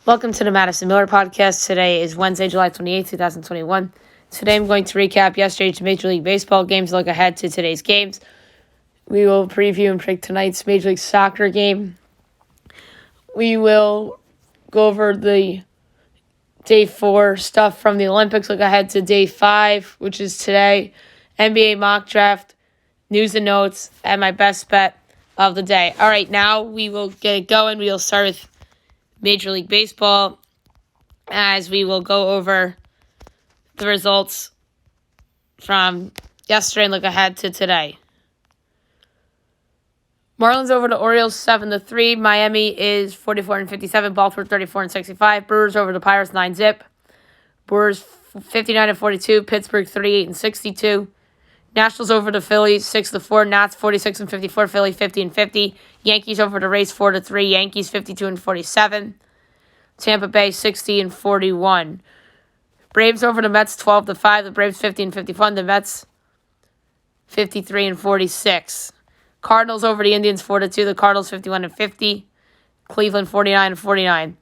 Welcome to the Madison Miller Podcast. Today is Wednesday, July 28th, 2021. Today I'm going to recap yesterday's Major League Baseball games, look ahead to today's games. We will preview and predict tonight's Major League Soccer game. We will go over the Day 4 stuff from the Olympics, look ahead to Day 5, which is today, NBA mock draft, news and notes, and my best bet of the day. All right, now we will get it going. We will start with Major League Baseball, as we will go over the results from yesterday and look ahead to today. Marlins over the Orioles 7-3. Miami is 44-57. Baltimore 34-65. Brewers over the Pirates 9-0. Brewers 59-42. Pittsburgh 38-62. Nationals over the Phillies 6-4. Nats 46-54. Philly 50-50. Yankees over the Rays 4-3. Yankees 52-47. Tampa Bay 60-41. Braves over the Mets 12-5. The Braves 50-51. The Mets 53-46. Cardinals over the Indians 4-2. The Cardinals 51-50. Cleveland 49-49.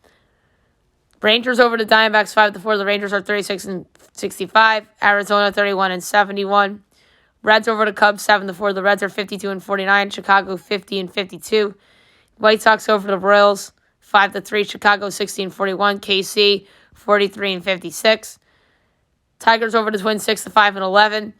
Rangers over the Diamondbacks 5-4. The Rangers are 36-65. Arizona 31-71. Reds over the Cubs 7-4. The Reds are 52-49. Chicago 50-52. White Sox over the Royals 5-3. Chicago 60-41. KC 43-56. Tigers over the Twins 6-5-11.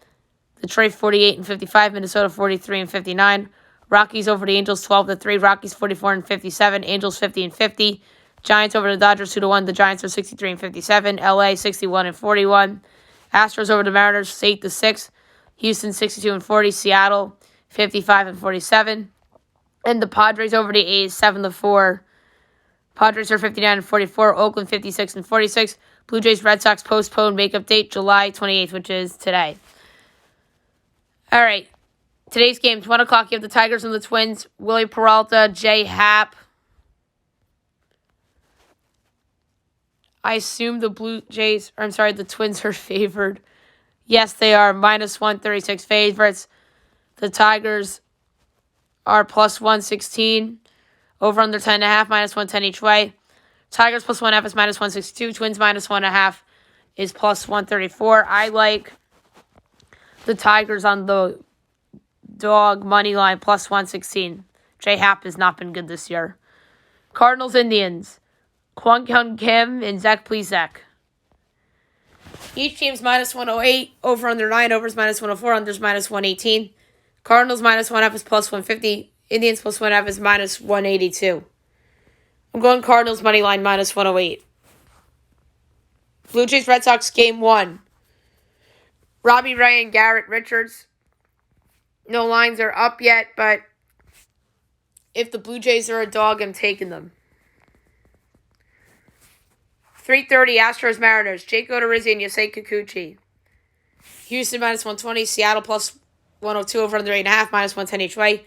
Detroit 48-55. Minnesota 43-59. Rockies over the Angels 12-3. Rockies 44-57. Angels 50-50. Giants over the Dodgers 2-1. The Giants are 63-57. LA 61-41. Astros over the Mariners 8-6. Houston 62-40. Seattle 55-47. And the Padres over the A's 7-4. Padres are 59-44. Oakland 56-46. Blue Jays Red Sox postponed makeup date July 28th, which is today. All right. Today's games, 1 o'clock, you have the Tigers and the Twins. Willie Peralta, Jay Happ. I assume the Twins are favored. Yes, they are minus 136 favorites. The Tigers are plus 116. Over under 10.5, minus 110 each way. Tigers plus 1.5 is minus 162. Twins minus 1.5 is plus 134. I like the Tigers on the dog money line plus 116. Jay Happ has not been good this year. Cardinals Indians. Kwang Hyun Kim and Zach Plesac. Each team's minus 108. Over under 9. Overs minus 104. Unders minus 118. Cardinals minus 1.5 is plus 150. Indians plus 1.5 is minus 182. I'm going Cardinals money line minus 108. Blue Jays Red Sox game 1. Robbie Ray and Garrett Richards. No lines are up yet, but if the Blue Jays are a dog, I'm taking them. 3:30 Astros Mariners. Jake Odorizzi and Yosei Kikuchi. Houston minus 120. Seattle plus 102 over under 8.5, minus 110 each way.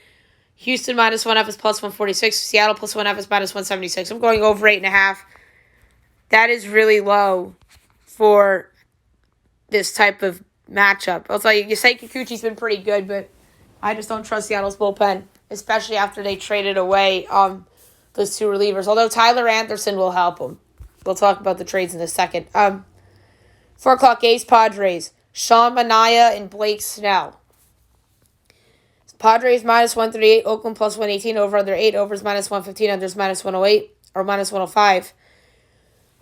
Houston minus 1.5 is plus 146. Seattle plus 1.5 is minus 176. I'm going over 8.5. That is really low for this type of matchup. I'll tell you, Yosei Kikuchi's been pretty good, but I just don't trust Seattle's bullpen, especially after they traded away those two relievers. Although Tyler Anderson will help them. We'll talk about the trades in a second. 4 o'clock A's Padres. Sean Manaea and Blake Snell. Padres minus 138, Oakland plus 118, over under 8, overs minus 115, unders minus 108, or minus 105.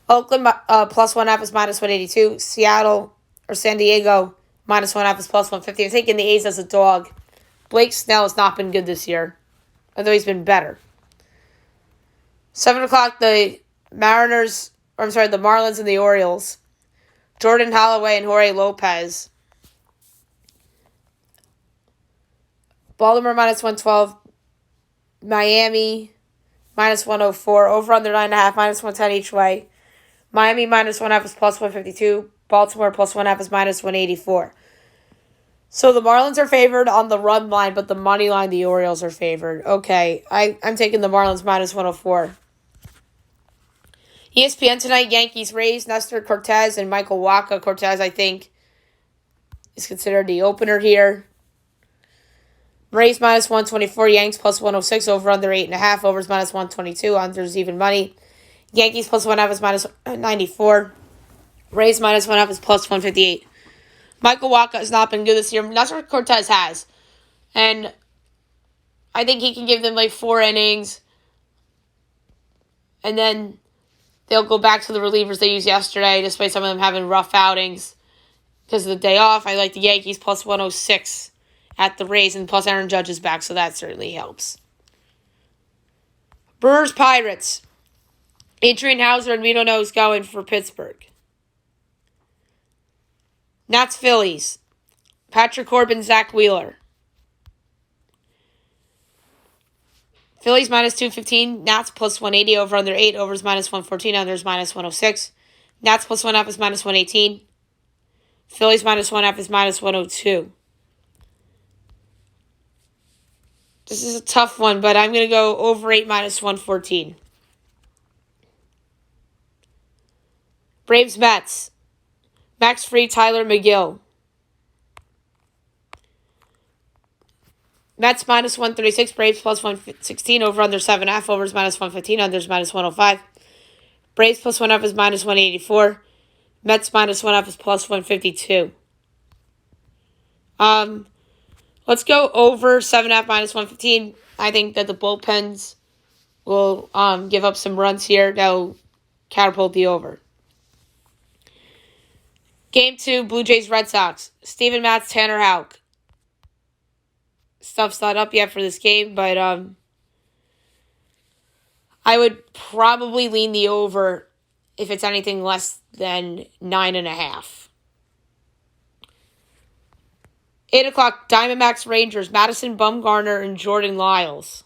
Oakland plus 1.5 is minus 182. Seattle or San Diego minus 1.5 is plus 150. I'm taking the A's as a dog. Blake Snell has not been good this year, although he's been better. 7 o'clock, the Marlins and the Orioles. Jordan Holloway and Jorge Lopez. Baltimore minus 112. Miami minus 104. Over under 9.5, minus 110 each way. Miami minus 1.5 is plus 152. Baltimore plus 1.5 is minus 184. So the Marlins are favored on the run line, but the money line, the Orioles are favored. Okay, I'm taking the Marlins minus 104. ESPN tonight, Yankees, Rays, Nestor Cortez, and Michael Wacha. Cortez, I think, is considered the opener here. Rays minus 124, Yanks plus 106, over under 8.5, overs minus 122, unders even money. Yankees plus 1.5 is minus 94. Rays minus 1.5 is plus 158. Michael Wacha has not been good this year. Nestor Cortez has. And I think he can give them like 4 innings. And then they'll go back to the relievers they used yesterday, despite some of them having rough outings because of the day off. I like the Yankees plus 106 at the Rays, and plus Aaron Judge is back, so that certainly helps. Brewers Pirates. Adrian Hauser and we don't know who's going for Pittsburgh. Nats Phillies. Patrick Corbin, Zach Wheeler. Phillies minus 215. Nats plus 180. Over under 8. Overs minus 114. Unders minus 106. Nats plus 1.5 is minus 118. Phillies minus 1.5 is minus 102. This is a tough one, but I'm going to go over 8 minus 114. Braves Mets. Max Fried, Tyler McGill. Mets minus 136, Braves plus 116, over under 7.5, overs minus 115, unders minus 105. Braves plus 1.5 is minus 184. Mets minus 1.5 is plus 152. Let's go over 7.5 minus 115. I think that the bullpens will give up some runs here. That'll catapult the over. Game 2, Blue Jays Red Sox. Steven Matz, Tanner Houck. Stuff's not up yet for this game, but I would probably lean the over if it's anything less than 9.5. 8 o'clock, Diamondbacks Rangers, Madison Bumgarner and Jordan Lyles.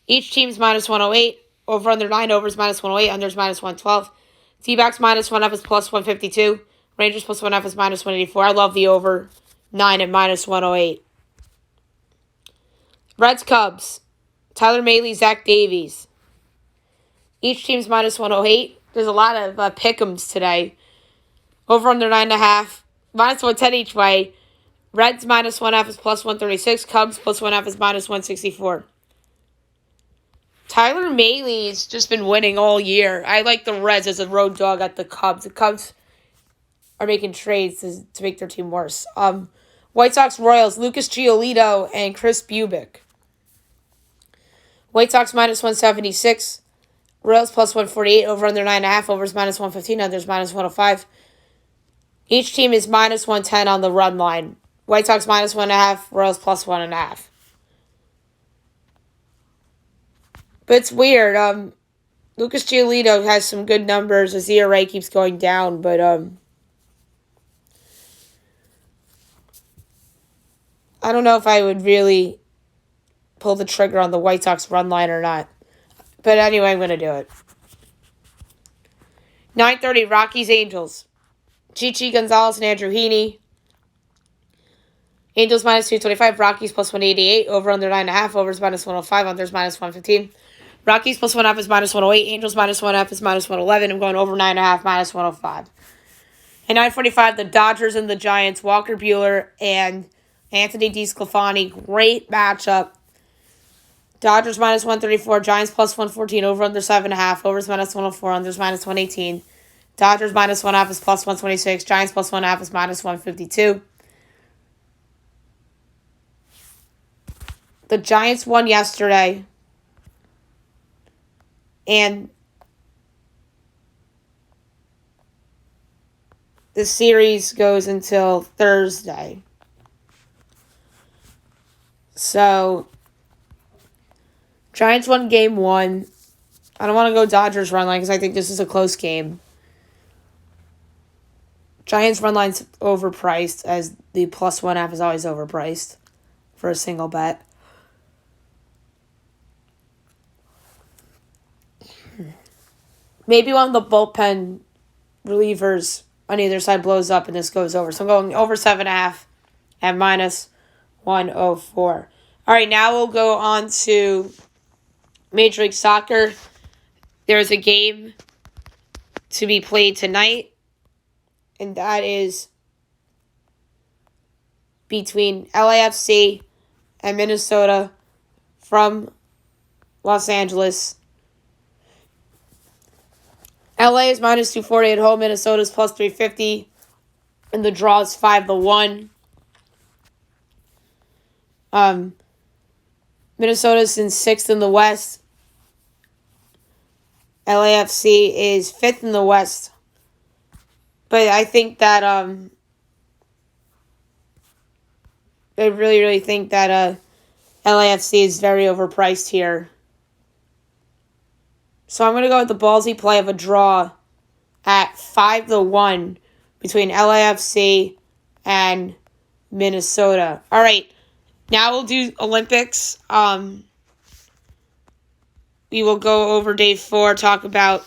Each team's minus 108. Over under 9, overs minus 108, unders minus 112. D-backs minus 1.5 is plus 152. Rangers plus 1.5 is minus 184. I love the over 9 at minus 108. Reds Cubs. Tyler Mahle, Zach Davies. Each team's minus 108. There's a lot of pick'ems today. Over under 9.5. Minus 110 each way. Reds minus 1.5 is plus 136. Cubs plus 1.5 is minus 164. Tyler Mahle's just been winning all year. I like the Reds as a road dog at the Cubs. The Cubs are making trades to make their team worse. White Sox Royals, Lucas Giolito and Chris Bubic. White Sox minus 176. Royals plus 148. Over under 9.5. Overs minus 115. Unders minus 105. Each team is minus 110 on the run line. White Sox minus 1.5. Royals plus 1.5. But it's weird. Lucas Giolito has some good numbers. His ERA keeps going down, but I don't know if I would really pull the trigger on the White Sox run line or not. But anyway, I'm going to do it. 9:30, Rockies Angels. Chichi Gonzalez and Andrew Heaney. Angels minus 225, Rockies plus 188, over under 9.5, overs minus 105, unders minus 115. Rockies plus 1.5 is minus 108, Angels minus 1.5 is minus 111. I'm going over 9.5, minus 105. And 9:45, the Dodgers and the Giants, Walker Buehler and Anthony DeSclafani. Great matchup. Dodgers minus 134, Giants plus 114, over under 7.5, overs minus 104, unders minus 118. Dodgers minus 1.5 is plus 126, Giants plus 1.5 is minus 152. The Giants won yesterday. And the series goes until Thursday. So, Giants won game 1. I don't want to go Dodgers run line because I think this is a close game. Giants run line's overpriced, as the plus 1.5 is always overpriced for a single bet. Maybe one of the bullpen relievers on either side blows up and this goes over. So I'm going over 7.5 at minus 104. All right, now we'll go on to Major League Soccer. There's a game to be played tonight, and that is between LAFC and Minnesota from Los Angeles. LA is minus 240 at home. Minnesota is plus 350. And the draw is 5-1. Minnesota's in 6th in the West. LAFC is 5th in the West. But I think that I really, really think that LAFC is very overpriced here. So I'm going to go with the ballsy play of a draw at 5-1 between LAFC and Minnesota. All right, now we'll do Olympics. We will go over day 4, talk about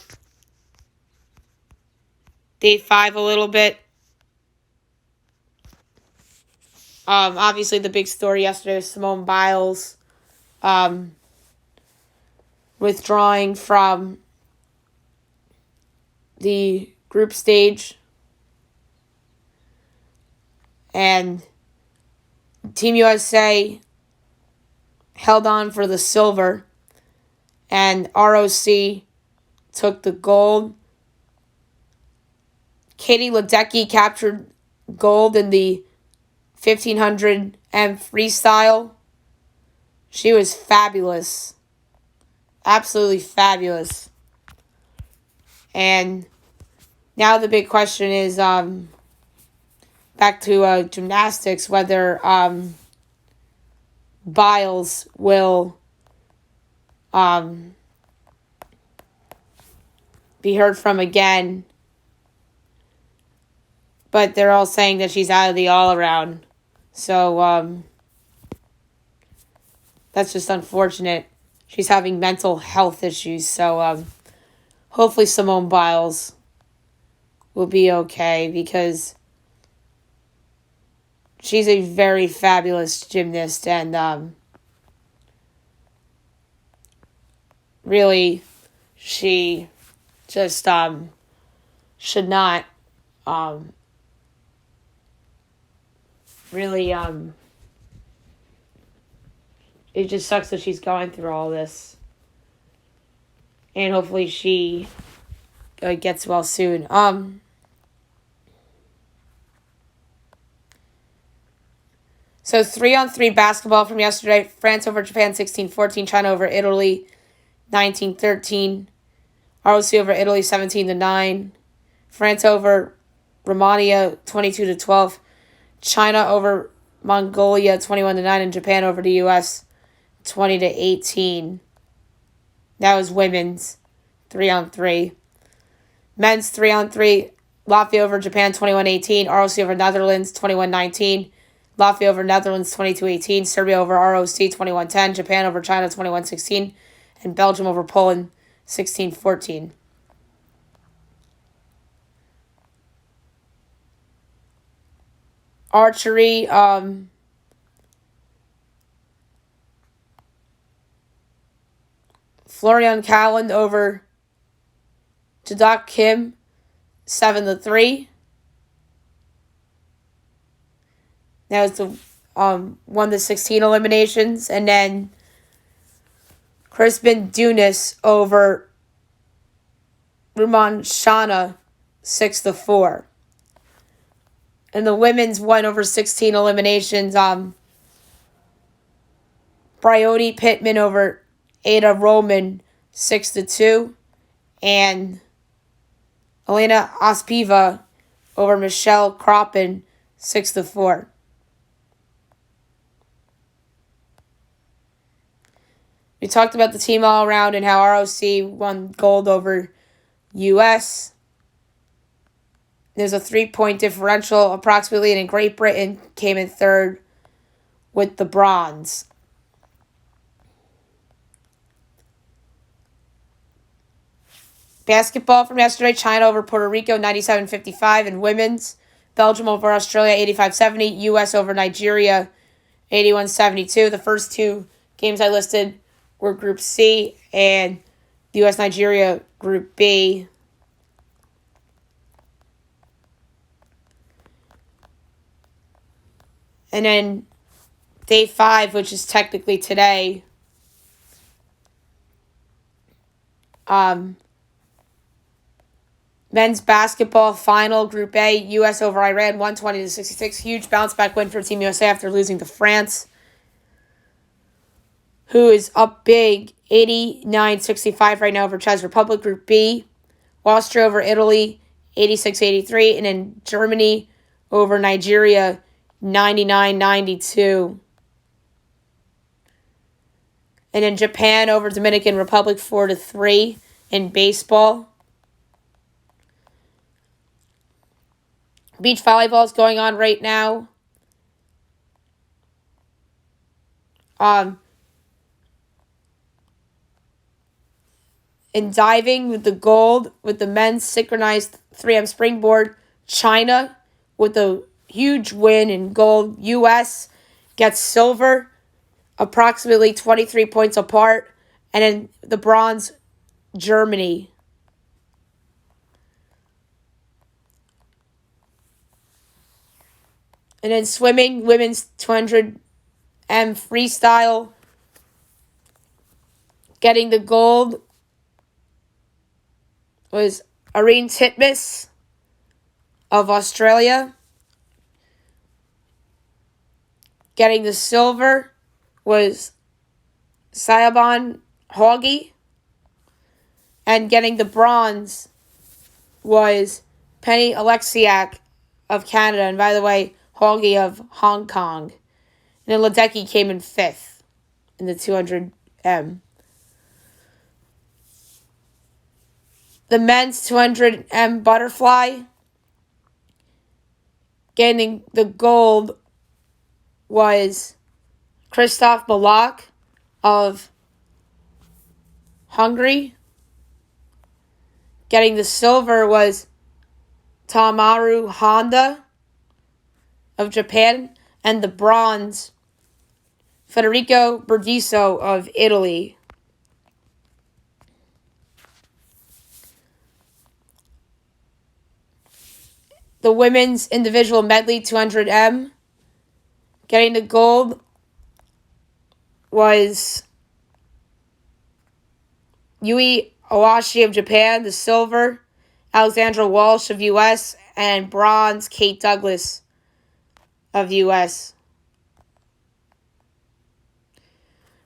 day 5 a little bit. Obviously, the big story yesterday was Simone Biles withdrawing from the group stage. And Team USA held on for the silver. And ROC took the gold. Katie Ledecky captured gold in the 1500 M freestyle. She was fabulous. Absolutely fabulous. And now the big question is back to gymnastics, whether Biles will be heard from again. But they're all saying that she's out of the all-around. So that's just unfortunate. She's having mental health issues. So hopefully Simone Biles will be okay, because she's a very fabulous gymnast, and really she just should not really it just sucks that she's going through all this, and hopefully she gets well soon. So 3-on-3 basketball from yesterday: France over Japan 16-14, China over Italy 19-13, ROC over Italy 17-9, France over Romania 22-12, China over Mongolia 21-9, and Japan over the US 20-18. That was women's 3-on-3. Men's 3-on-3: Latvia over Japan 21-18, ROC over Netherlands 21-19, Latvia over Netherlands 22-18, Serbia over ROC 21-10, Japan over China 21-16, and Belgium over Poland 16-14. Archery, Florian Calland over Jadok Kim 7-3. That was the 1-16 eliminations. And then Crispin Dunis over Ruman Shana 6-4. And the women's 1/16 eliminations. Bryody Pittman over Ada Roman 6-2. And Elena Ospiva over Michelle Kroppen 6-4. We talked about the team all around and how ROC won gold over US. There's a 3-point differential approximately, and Great Britain came in third with the bronze. Basketball from yesterday: China over Puerto Rico 97-55, and women's Belgium over Australia 85-70, US over Nigeria 81-72. The first two games I listed were Group C and US-Nigeria Group B. And then day 5, which is technically today, Um, Men's basketball final, Group A, U.S. over Iran, 120-66. Huge bounce back win for Team USA after losing to France, who is up big, 89-65 right now over Czech Republic. Group B, Austria over Italy, 86-83. And then Germany over Nigeria, 99-92. And then Japan over Dominican Republic, 4-3 in baseball. Beach volleyball is going on right now. In diving with the gold with the men's synchronized 3M springboard, China with a huge win in gold. U.S. gets silver, approximately 23 points apart. And then the bronze, Germany. And then swimming, women's 200 M freestyle, getting the gold was Irene Titmus of Australia. Getting the silver was Siobhan Haughey. And getting the bronze was Penny Alexiak of Canada. And by the way, Haughey of Hong Kong. And then Ledecky came in 5th in the 200M. The men's 200M butterfly, getting the gold was Christoph Malak of Hungary. Getting the silver was Tamaru Honda of Japan. And the bronze, Federico Berdiso of Italy. The women's individual medley 200M, getting the gold was Yui Owashi of Japan. The silver, Alexandra Walsh of U.S. And bronze, Kate Douglas of U.S.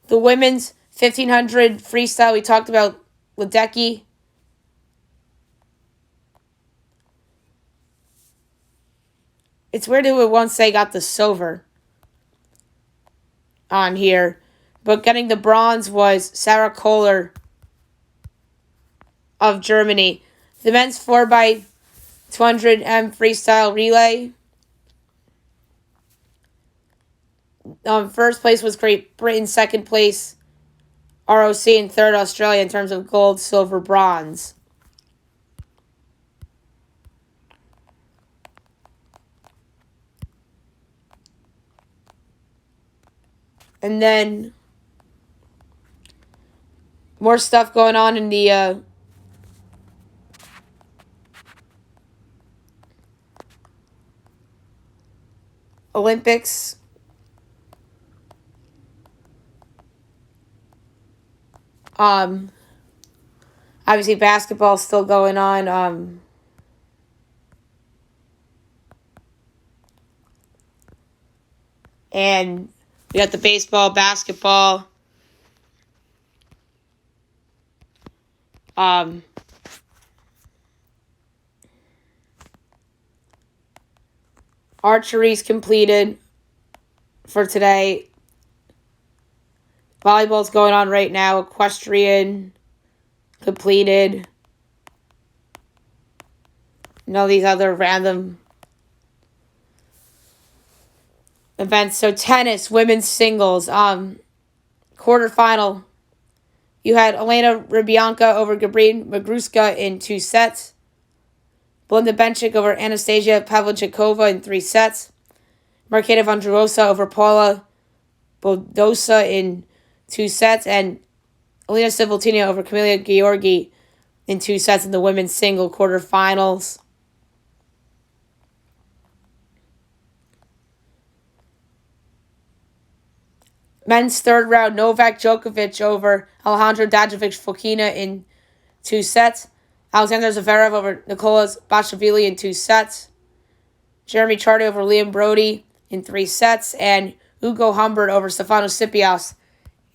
The women's 1500 freestyle, we talked about Ledecky. It's weird who would once say got the silver on here. But getting the bronze was Sarah Kohler of Germany. The men's 4x200M freestyle relay. First place was Great Britain. Second place, ROC. And third, Australia in terms of gold, silver, bronze. And then more stuff going on in the Olympics. Obviously basketball still going on. And we got the baseball, basketball. Archery's completed for today. Volleyball's going on right now. Equestrian completed. And all these other random events. So tennis, women's singles, quarterfinal. You had Elena Rybyanka over Gabriela Magruska in 2 sets. Belinda Bencic over Anastasia Pavlyuchenkova in 3 sets. Marketa Vondrousova over Paula Bodosa in 2 sets. And Alina Civiltina over Camila Georgi in 2 sets in the women's single quarterfinals. Men's third round, Novak Djokovic over Alejandro Dajovic Fokina in 2 sets. Alexander Zverev over Nicolas Basilashvili in 2 sets. Jeremy Chardy over Liam Brody in 3 sets. And Ugo Humbert over Stefanos Tsitsipas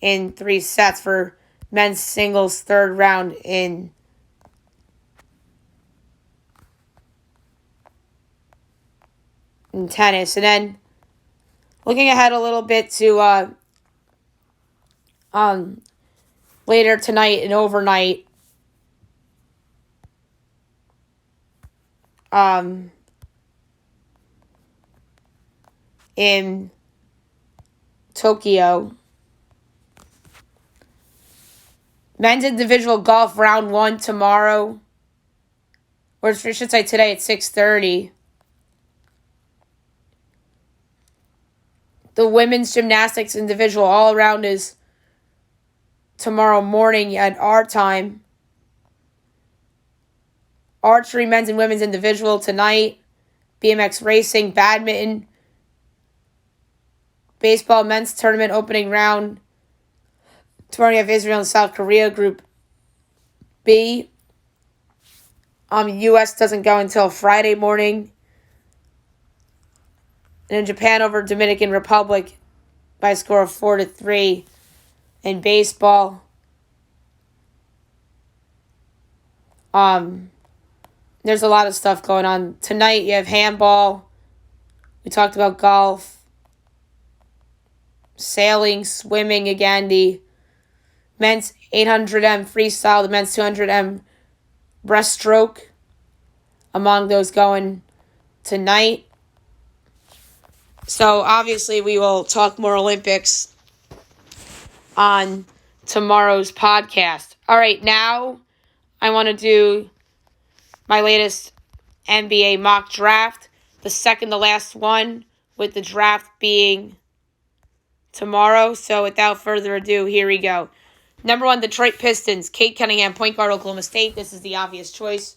in 3 sets for men's singles third round in tennis. And then looking ahead a little bit to later tonight and overnight, in Tokyo. Men's individual golf round 1 tomorrow. Or I should say today at 6:30. The women's gymnastics individual all around is tomorrow morning at our time. Archery men's and women's individual tonight. BMX racing, badminton, baseball men's tournament opening round. Tomorrow you have Israel and South Korea, Group B. U.S. doesn't go until Friday morning. And in Japan over Dominican Republic by a score of 4-3 in baseball. There's a lot of stuff going on. Tonight you have handball. We talked about golf. Sailing, swimming again. The men's 800M freestyle, the men's 200M breaststroke. Among those going tonight. So obviously we will talk more Olympics on tomorrow's podcast. All right, now I want to do my latest NBA mock draft, the second to last one, with the draft being tomorrow. So without further ado, here we go. Number 1, Detroit Pistons. Kate Cunningham, point guard, Oklahoma State. This is the obvious choice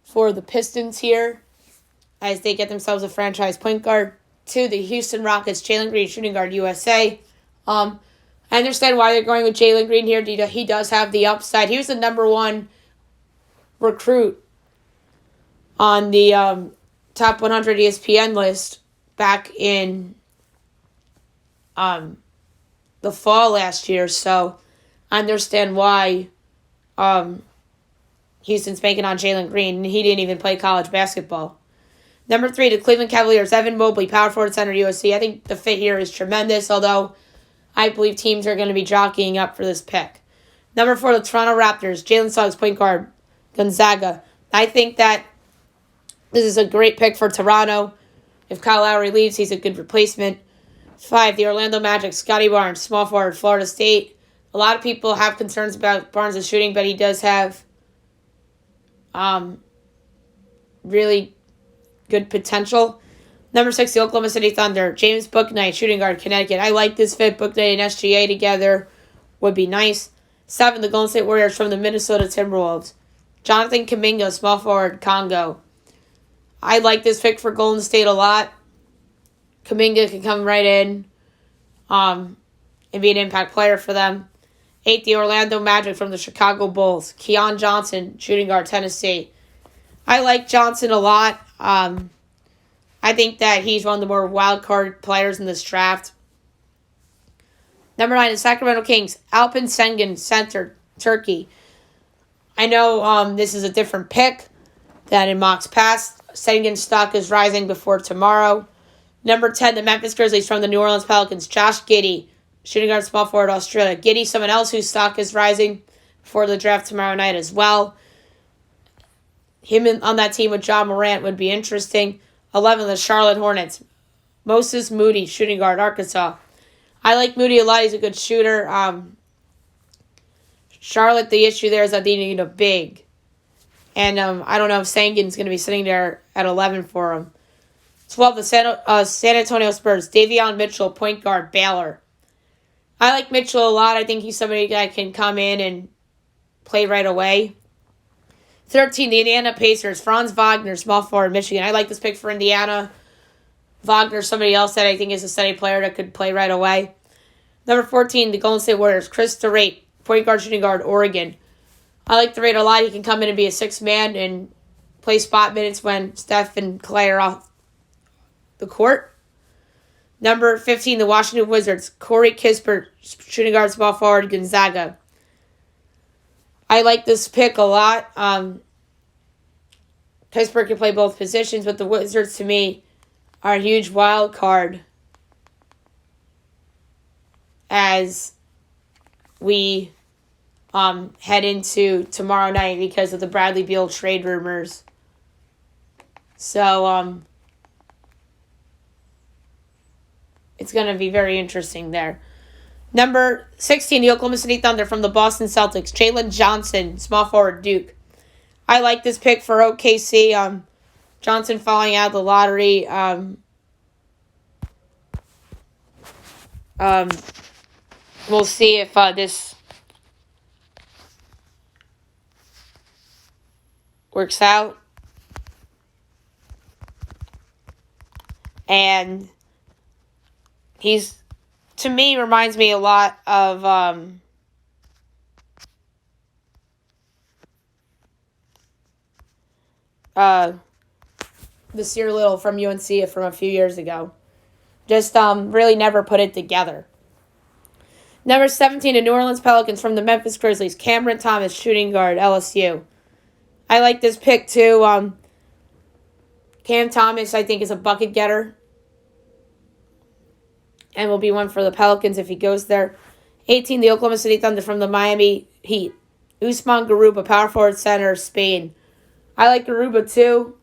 for the Pistons here as they get themselves a franchise point guard. 2, the Houston Rockets, Jalen Green, shooting guard, USA. I understand why they're going with Jalen Green here. He does have the upside. He was the number 1 recruit on the top 100 ESPN list back in the fall last year. So I understand why Houston's banking on Jalen Green. He didn't even play college basketball. Number 3, the Cleveland Cavaliers, Evan Mobley, power forward, center, USC. I think the fit here is tremendous, although I believe teams are going to be jockeying up for this pick. Number 4, the Toronto Raptors, Jalen Suggs, point guard, Gonzaga. I think that this is a great pick for Toronto. If Kyle Lowry leaves, he's a good replacement. 5, the Orlando Magic, Scotty Barnes, small forward, Florida State. A lot of people have concerns about Barnes' shooting, but he does have really good potential. Number 6, the Oklahoma City Thunder, James Bouknight, shooting guard, Connecticut. I like this fit. Bouknight and SGA together would be nice. 7, the Golden State Warriors from the Minnesota Timberwolves, Jonathan Kuminga, small forward, Congo. I like this pick for Golden State a lot. Kuminga can come right in and be an impact player for them. 8, the Orlando Magic from the Chicago Bulls, Keon Johnson, shooting guard, Tennessee. I like Johnson a lot. I think that he's one of the more wild card players in this draft. Number 9, the Sacramento Kings, Alpin Sengun, center, Turkey. I know this is a different pick than in mocks past. Sengun's stock is rising before tomorrow. Number 10, the Memphis Grizzlies from the New Orleans Pelicans, Josh Giddey, shooting guard, small forward, Australia. Giddey, someone else whose stock is rising before the draft tomorrow night as well. Him on that team with John Morant would be interesting. 11, the Charlotte Hornets, Moses Moody, shooting guard, Arkansas. I like Moody a lot. He's a good shooter. Charlotte, the issue there is that they need a big. And I don't know if Sengun's going to be sitting there at 11 for him. 12, the San Antonio Spurs, Davion Mitchell, point guard, Baylor. I like Mitchell a lot. I think he's somebody that can come in and play right away. 13, the Indiana Pacers, Franz Wagner, small forward, Michigan. I like this pick for Indiana. Wagner, somebody else that I think is a steady player that could play right away. Number 14, the Golden State Warriors, Chris Durant, point guard, shooting guard, Oregon. I like the rate a lot. He can come in and be a six-man and play spot minutes when Steph and Clay are off the court. Number 15, the Washington Wizards. Corey Kispert, shooting guard, small forward, Gonzaga. I like this pick a lot. Kispert can play both positions, but the Wizards, to me, are a huge wild card as we head into tomorrow night because of the Bradley Beal trade rumors. So, it's going to be very interesting there. Number 16, the Oklahoma City Thunder from the Boston Celtics. Jalen Johnson, small forward, Duke. I like this pick for OKC. Johnson falling out of the lottery. We'll see if this works out. And he's, to me, reminds me a lot of Nasir Little from UNC from a few years ago. Just really never put it together. Number 17, the New Orleans Pelicans from the Memphis Grizzlies. Cameron Thomas, shooting guard, LSU. I like this pick too. Cam Thomas, I think, is a bucket getter. And will be one for the Pelicans if he goes there. 18, the Oklahoma City Thunder from the Miami Heat. Usman Garuba, power forward, center, Spain. I like Garuba too.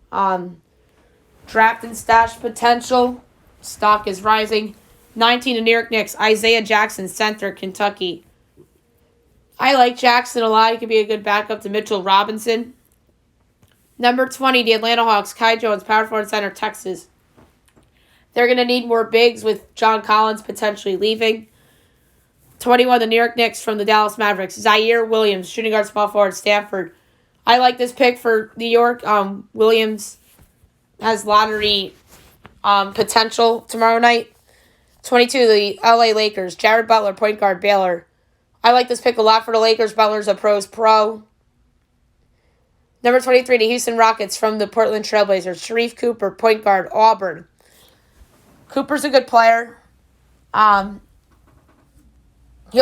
Draft and stash potential. Stock is rising. 19, the New York Knicks. Isaiah Jackson, center, Kentucky. I like Jackson a lot. He could be a good backup to Mitchell Robinson. Number 20, the Atlanta Hawks. Kai Jones, power forward, center, Texas. They're going to need more bigs with John Collins potentially leaving. 21, the New York Knicks from the Dallas Mavericks. Zaire Williams, shooting guard, small forward, Stanford. I like this pick for New York. Williams has lottery potential tomorrow night. 22, the LA Lakers. Jared Butler, point guard, Baylor. I like this pick a lot for the Lakers. Butler's a pro. Number 23, the Houston Rockets from the Portland Trailblazers. Sharif Cooper, point guard, Auburn. Cooper's a good player. He'll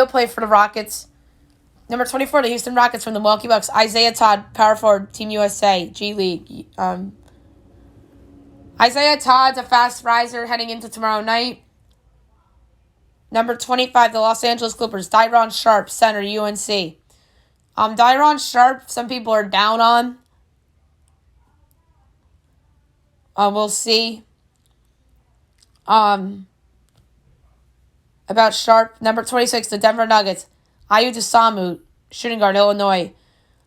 play for the Rockets. Number 24, the Houston Rockets from the Milwaukee Bucks. Isaiah Todd, power forward, Team USA, G League. Isaiah Todd's a fast riser heading into tomorrow night. Number 25, the Los Angeles Clippers. Dyron Sharp, center, UNC. Dyron Sharp, some people are down on. We'll see. About Sharp. Number 26, the Denver Nuggets. Ayu Dosunmu, shooting guard, Illinois.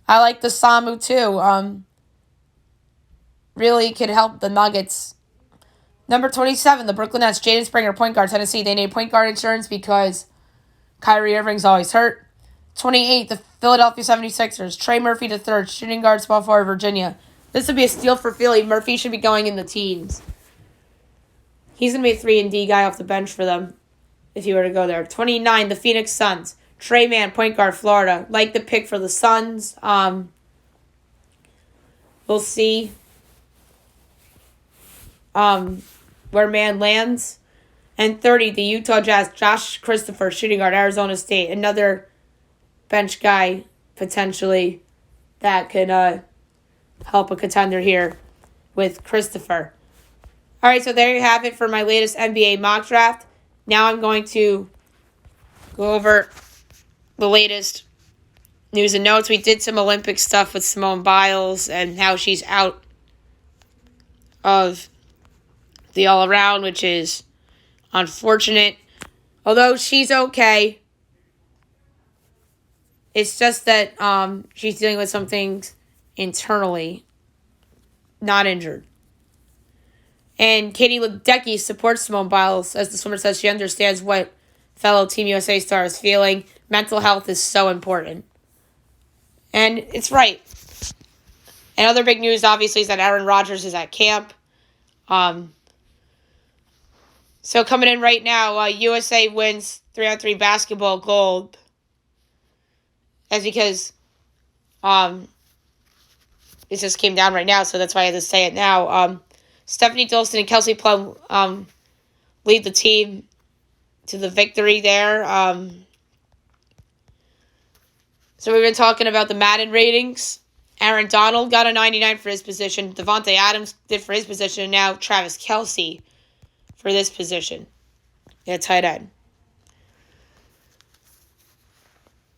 I like the Samu too. Really could help the Nuggets. Number 27, the Brooklyn Nets. Jaden Springer, point guard, Tennessee. They need point guard insurance because Kyrie Irving's always hurt. 28, the Philadelphia 76ers. Trey Murphy III, shooting guard, small forward, Virginia. This would be a steal for Philly. Murphy should be going in the teens. He's going to be a 3-and-D guy off the bench for them if he were to go there. 29, the Phoenix Suns. Trey Mann, point guard, Florida. Like the pick for the Suns. We'll see where Mann lands. And 30, the Utah Jazz. Josh Christopher, shooting guard, Arizona State. Another bench guy, potentially, that could help a contender here with Christopher. All right, so there you have it for my latest NBA mock draft. Now I'm going to go over the latest news and notes. We did some Olympic stuff with Simone Biles and how she's out of the all-around, which is unfortunate. Although she's okay. It's just that she's dealing with some things internally, not injured. And Katie Ledecky supports Simone Biles. As the swimmer says, she understands what fellow Team USA star is feeling. Mental health is so important. And it's right. And other big news, obviously, is that Aaron Rodgers is at camp. So coming in right now, USA wins 3-on-3 basketball gold. That's because It just came down right now, so that's why I had to say it now. Stephanie Dolston and Kelsey Plum lead the team to the victory there. So we've been talking about the Madden ratings. Aaron Donald got a 99 for his position. Devontae Adams did for his position. And now Travis Kelce for this position. Yeah, tight end.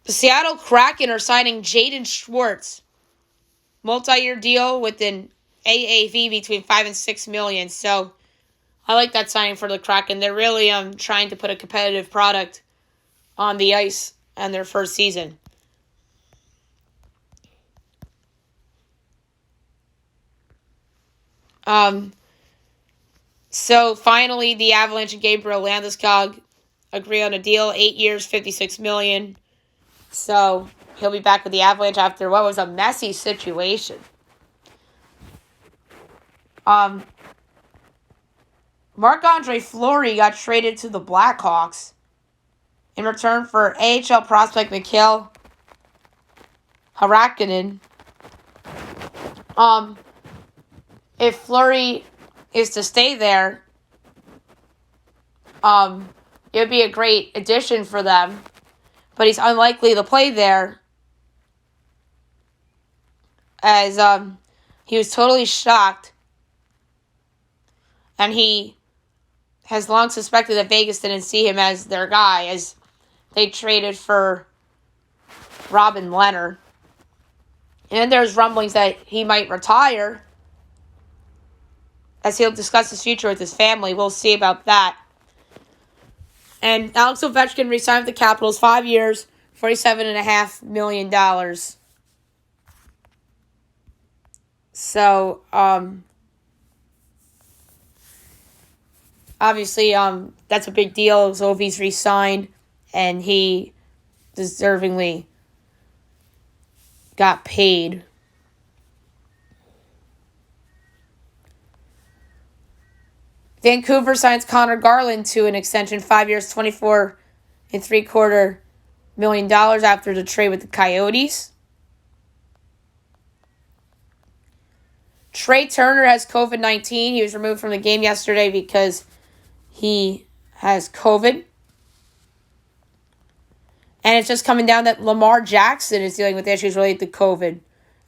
The Seattle Kraken are signing Jaden Schwartz. Multi-year deal with an AAV between $5 and $6 million. So I like that signing for the Kraken. They're really trying to put a competitive product on the ice in their first season. So finally, the Avalanche and Gabriel Landeskog agree on a deal, 8 years, $56 million. So he'll be back with the Avalanche after what was a messy situation. Marc-Andre Fleury got traded to the Blackhawks in return for AHL prospect Mikhail Harakinen. If Fleury is to stay there, it would be a great addition for them. But he's unlikely to play there, as he was totally shocked, and he has long suspected that Vegas didn't see him as their guy, as they traded for Robin Leonard. And there's rumblings that he might retire, as he'll discuss his future with his family. We'll see about that. And Alex Ovechkin re-signed with the Capitals, 5 years, $47.5 million. So, obviously, that's a big deal. So if he's re-signed, and he deservingly got paid. Vancouver signs Connor Garland to an extension, 5 years, $24.75 million after the trade with the Coyotes. Trey Turner has COVID-19. He was removed from the game yesterday because he has COVID. And it's just coming down that Lamar Jackson is dealing with issues related to COVID,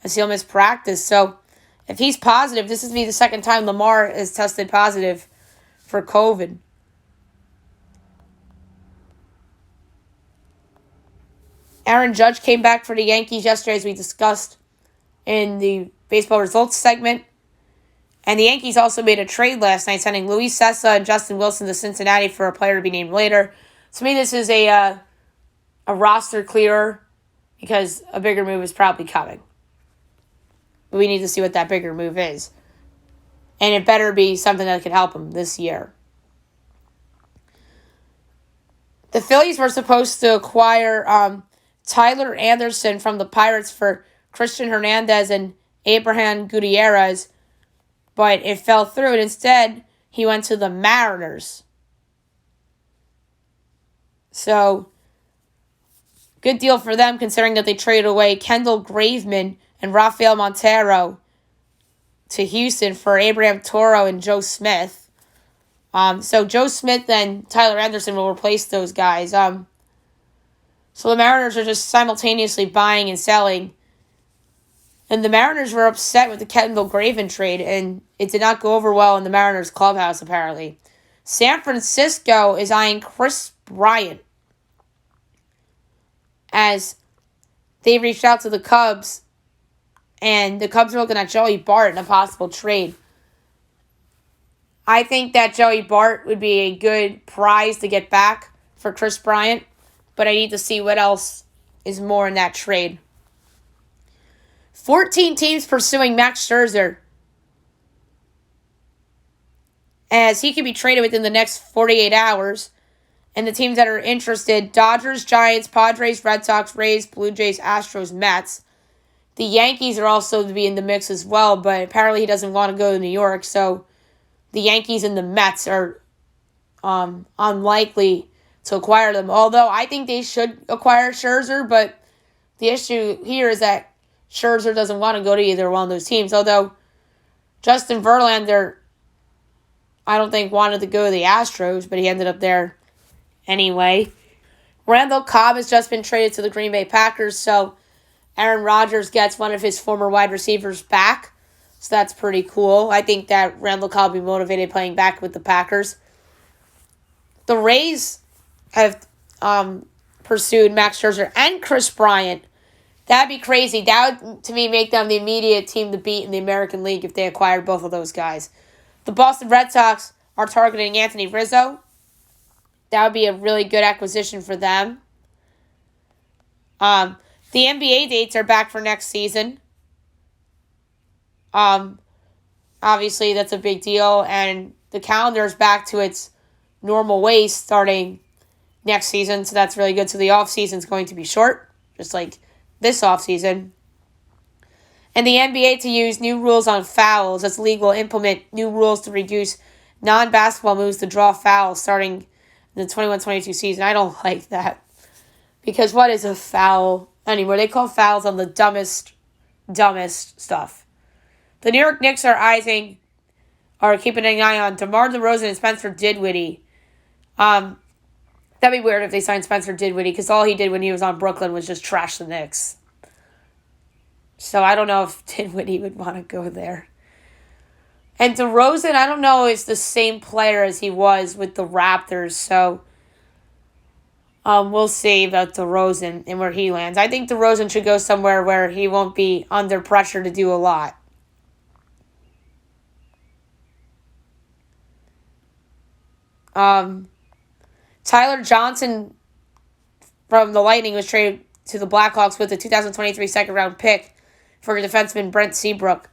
as he'll miss practice. So if he's positive, this is the second time Lamar has tested positive for COVID. Aaron Judge came back for the Yankees yesterday, as we discussed in the baseball results segment. And the Yankees also made a trade last night, sending Luis Sessa and Justin Wilson to Cincinnati for a player to be named later. To me, this is a roster clearer, because a bigger move is probably coming. But we need to see what that bigger move is. And it better be something that could help him this year. The Phillies were supposed to acquire Tyler Anderson from the Pirates for Christian Hernandez and Abraham Gutierrez, but it fell through, and instead he went to the Mariners. So, good deal for them, considering that they traded away Kendall Graveman and Rafael Montero to Houston for Abraham Toro and Joe Smith. So Joe Smith and Tyler Anderson will replace those guys. So the Mariners are just simultaneously buying and selling. And the Mariners were upset with the Kendall Graveman trade, and it did not go over well in the Mariners clubhouse, apparently. San Francisco is eyeing Chris Bryant, as they reached out to the Cubs, and the Cubs are looking at Joey Bart in a possible trade. I think that Joey Bart would be a good prize to get back for Chris Bryant, but I need to see what else is more in that trade. 14 teams pursuing Max Scherzer, as he could be traded within the next 48 hours. And the teams that are interested: Dodgers, Giants, Padres, Red Sox, Rays, Blue Jays, Astros, Mets. The Yankees are also to be in the mix as well, but apparently he doesn't want to go to New York, so the Yankees and the Mets are unlikely to acquire them. Although I think they should acquire Scherzer, but the issue here is that Scherzer doesn't want to go to either one of those teams. Although Justin Verlander, I don't think wanted to go to the Astros, but he ended up there anyway. Randall Cobb has just been traded to the Green Bay Packers, so Aaron Rodgers gets one of his former wide receivers back. So that's pretty cool. I think that Randall Cobb will be motivated playing back with the Packers. The Rays have pursued Max Scherzer and Chris Bryant. That'd be crazy. That would, to me, make them the immediate team to beat in the American League if they acquired both of those guys. The Boston Red Sox are targeting Anthony Rizzo. That would be a really good acquisition for them. The NBA dates are back for next season. Obviously, that's a big deal, and the calendar is back to its normal ways starting next season, so that's really good. So the offseason is going to be short, just like this offseason. And the NBA to use new rules on fouls as league will implement new rules to reduce non-basketball moves to draw fouls starting in the 21-22 season. I don't like that. Because what is a foul anymore? They call fouls on the dumbest stuff. The New York Knicks are keeping an eye on DeMar DeRozan and Spencer Dinwiddie. That'd be weird if they signed Spencer Dinwiddie because all he did when he was on Brooklyn was just trash the Knicks. So I don't know if Dinwiddie would want to go there. And DeRozan, I don't know, is the same player as he was with the Raptors. So we'll see about DeRozan and where he lands. I think DeRozan should go somewhere where he won't be under pressure to do a lot. Tyler Johnson from the Lightning was traded to the Blackhawks with a 2023 second-round pick for defenseman Brent Seabrook.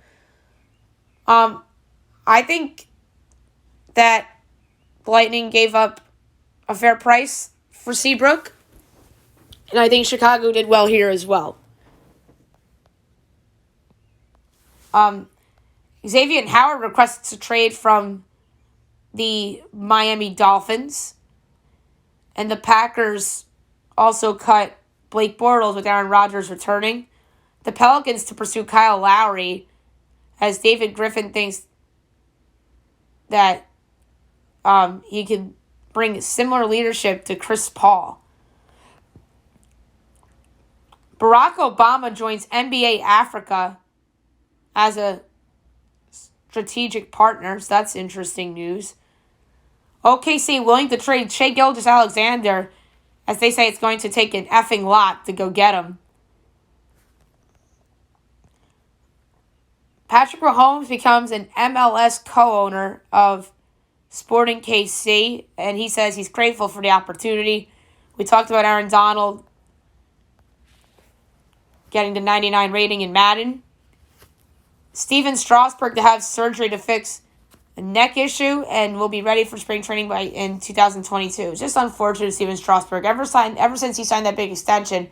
I think that the Lightning gave up a fair price for Seabrook, and I think Chicago did well here as well. Xavier Howard requests a trade from the Miami Dolphins, and the Packers also cut Blake Bortles with Aaron Rodgers returning. The Pelicans to pursue Kyle Lowry, as David Griffin thinks that he can bring similar leadership to Chris Paul. Barack Obama joins NBA Africa as a strategic partner, so that's interesting news. OKC willing to trade Shai Gilgeous-Alexander, as they say it's going to take an effing lot to go get him. Patrick Mahomes becomes an MLS co-owner of Sporting KC, and he says he's grateful for the opportunity. We talked about Aaron Donald getting the 99 rating in Madden. Steven Strasburg to have surgery to fix a neck issue and will be ready for spring training in 2022. It's just unfortunate Steven Strasburg. Ever since he signed that big extension,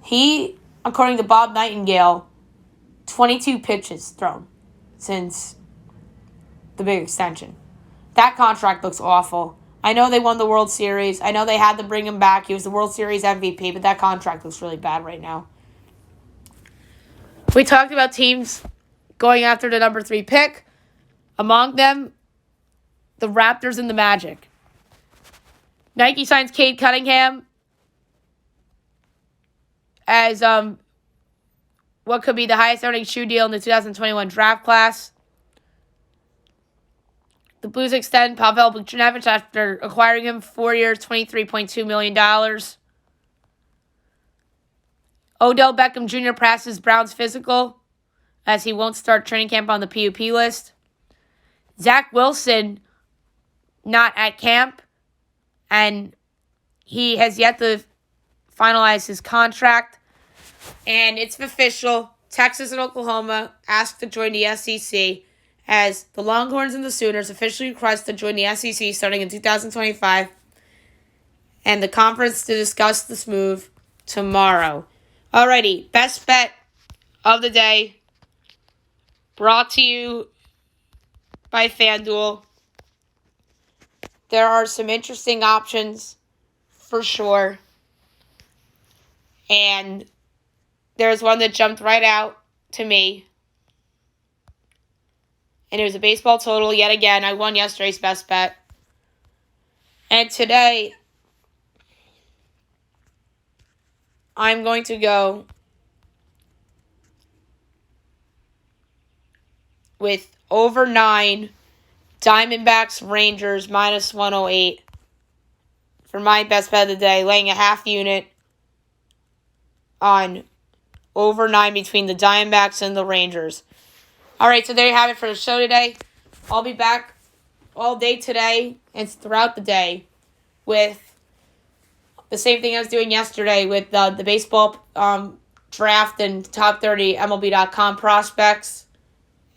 he, according to Bob Nightingale, 22 pitches thrown since the big extension. That contract looks awful. I know they won the World Series. I know they had to bring him back. He was the World Series MVP, but that contract looks really bad right now. We talked about teams going after the number 3 pick. Among them, the Raptors and the Magic. Nike signs Cade Cunningham as what could be the highest earning shoe deal in the 2021 draft class. The Blues extend Pavel Buchnevich after acquiring him 4 years, $23.2 million. Odell Beckham Jr. passes Browns physical as he won't start training camp on the PUP list. Zach Wilson not at camp, and he has yet to finalize his contract. And it's official. Texas and Oklahoma asked to join the SEC as the Longhorns and the Sooners officially request to join the SEC starting in 2025. And the conference to discuss this move tomorrow. Alrighty, best bet of the day brought to you by FanDuel. There are some interesting options for sure. And there's one that jumped right out to me. And it was a baseball total yet again. I won yesterday's best bet. And today, I'm going to go with over 9 Diamondbacks Rangers minus 108 for my best bet of the day, laying a half unit on over 9 between the Diamondbacks and the Rangers. All right, so there you have it for the show today. I'll be back all day today and throughout the day with the same thing I was doing yesterday with the baseball draft and top 30 MLB.com prospects.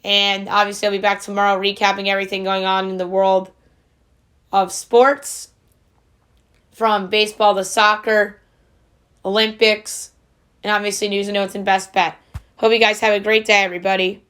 And obviously I'll be back tomorrow recapping everything going on in the world of sports, from baseball to soccer, Olympics, and obviously news and notes and best bet. Hope you guys have a great day, everybody.